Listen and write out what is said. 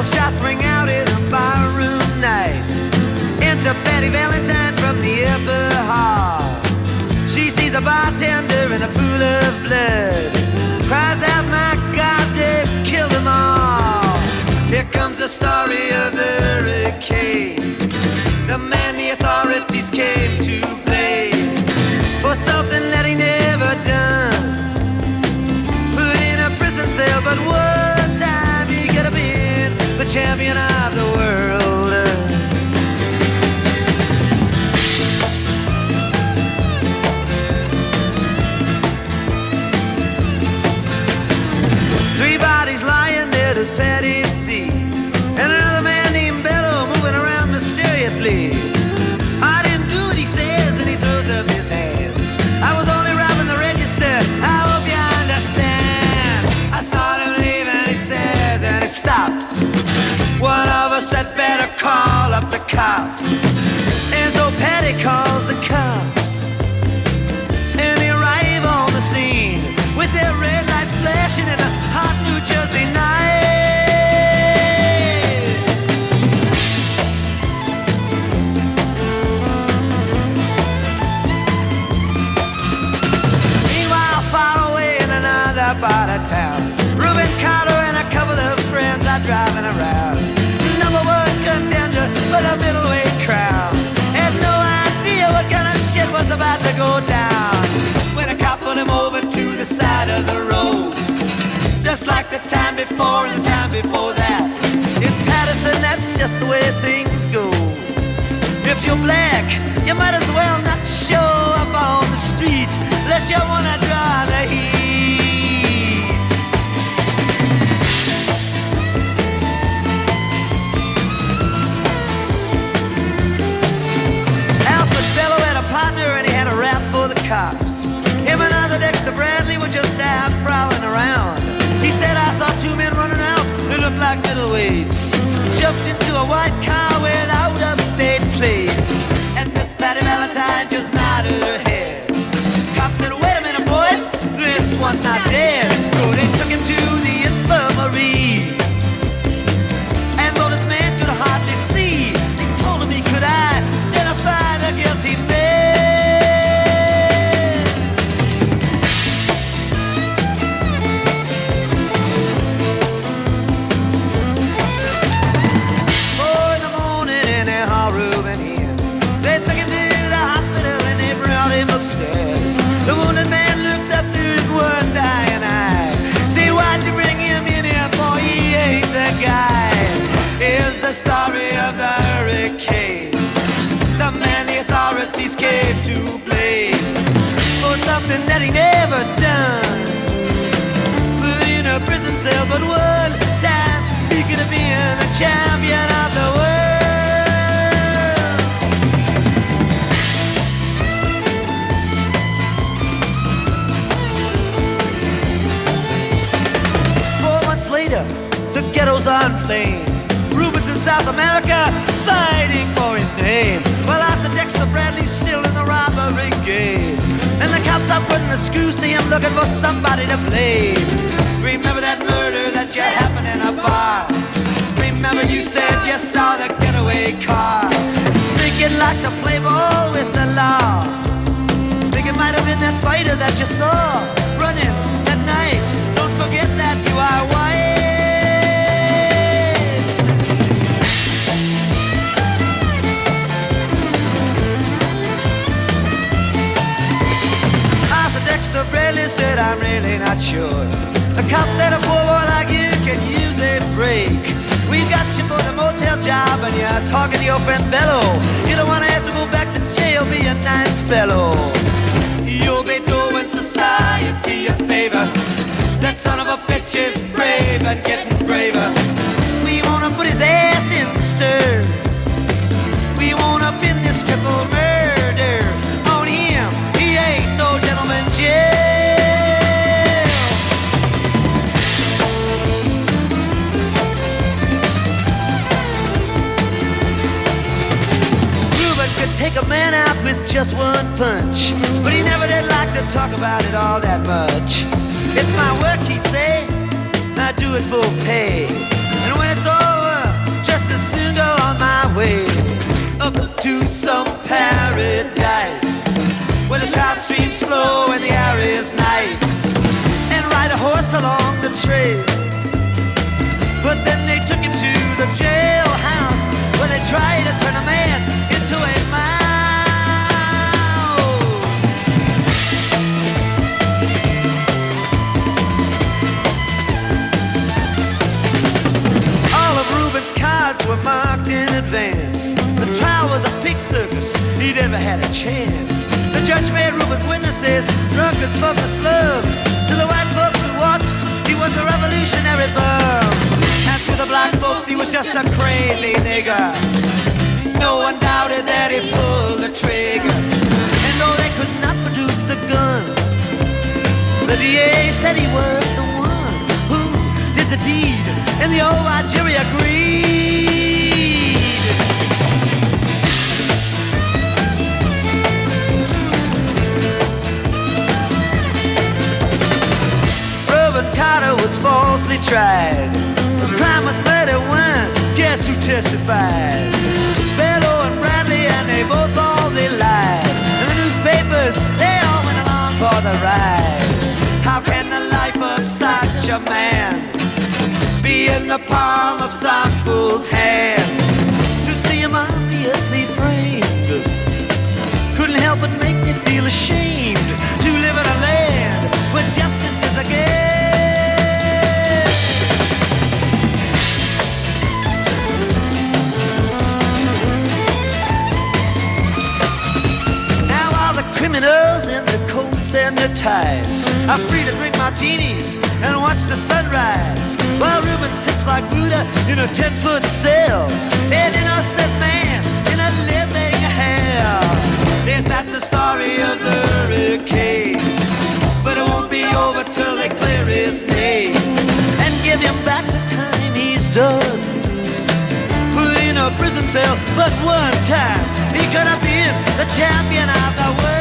Several shots ring out in a barroom night. Enter Betty Valentine from the upper hall. She sees a bartender in a pool of blood, cries out, my God, they've killed them all. Here comes the story of the hurricane, the man the authorities came to blame for something that he never done. Put in a prison cell, but one time he could have been the champion of the world. Three bodies lying there, does Patty see, and another man named Bello moving around mysteriously. I didn't do what he says, and he throws up his hands. I was only robbing the register, I hope you understand. I saw him leave and he says, and he stops. One of us had better call up the cops. And so Patty calls the cops, and they arrive on the scene with their red lights flashing in a hot New Jersey night. Meanwhile, far away in another part of town, Reuben Carter and a couple of friends are driving around. Number one contender for the middleweight crown had no idea what kind of shit was about to go down when a cop pulled him over to the side of the road, just like the time before and the time before that. In Patterson, that's just the way things go. If you're black, you might as well not show up on the street unless you wanna draw the heat. Alfred Bello had a partner and he had a rap for the cops. Him and other Dexter Bradley were just out prowling around. He said, I saw two men running out, they looked like middleweights. Jumped into a white car with out-of-state plates, and Miss Patty Valentine just nodded her head. Cop said, wait a minute, boys, this one's not dead. So they took him to the infirmary, and though this man could hardly see, they told him he could identify the guilty man. Upstairs. The wounded man looks up to his one dying eye. Say, why'd you bring him in here for? He ain't the guy. Here's the story of the hurricane, the man the authorities came to blame for something that he never done. Put in a prison cell, but one time he could have been the champion of the world. Later, the ghetto's on flame. Reuben's in South America, fighting for his name, while Arthur Dexter Bradley's still in the robbery game. And the cops are putting the screws to him, looking for somebody to blame. Remember that murder that you happened in a bar? Remember you said you saw the getaway car? Thinking like to play ball with the law. Think it might have been that fighter that you saw running that night. Don't forget that you are white. Arthur Dexter Bradley said, I'm really not sure. The cop said a poor boy like you can use a break. We got you for the motel job and you're talking to your friend Bello. You don't want to have to go back to jail, be a nice fellow. You'll be doing society a favor. That son of a bitch is brave and getting braver. We wanna put his ass in the stir. We wanna pin this triple murder on him. He ain't no gentleman jail. Reuben could take a man out with just one punch, but he never did like to talk about it all that much. It's my work, he'd say, I do it for pay. And when it's over, to some paradise where the trout streams flow and the air is nice, and ride a horse along the trail. But then they took him to the jailhouse where they tried to turn a man into a mouse. All of Reuben's cards were marked in advance. The trial was a pig circus, he never had a chance. The judge made Reuben's witnesses drunkards from the slums. To the white folks who watched, he was a revolutionary bum. And to the black folks, he was just a crazy nigger. No one doubted that he pulled the trigger. And though they could not produce the gun, the DA said he was the one who did the deed, and the old white jury agreed. Reuben Carter was falsely tried. The crime was murder when, guess who testified? Bellow and Bradley, and they both they lied. And the newspapers, they all went along for the ride. How can the life of such a man be in the palm of some fool's hand? To see him obviously framed couldn't help but make me feel ashamed to live in a land where justice is a game. Criminals in their coats and their ties are free to drink martinis and watch the sunrise, while Reuben sits like Buddha in a 10-foot cell, an innocent man in a living hell. Yes, that's the story of the hurricane, but it won't be over till they clear his name and give him back the time he's done. Put in a prison cell, but one time he could have been the champion of the world.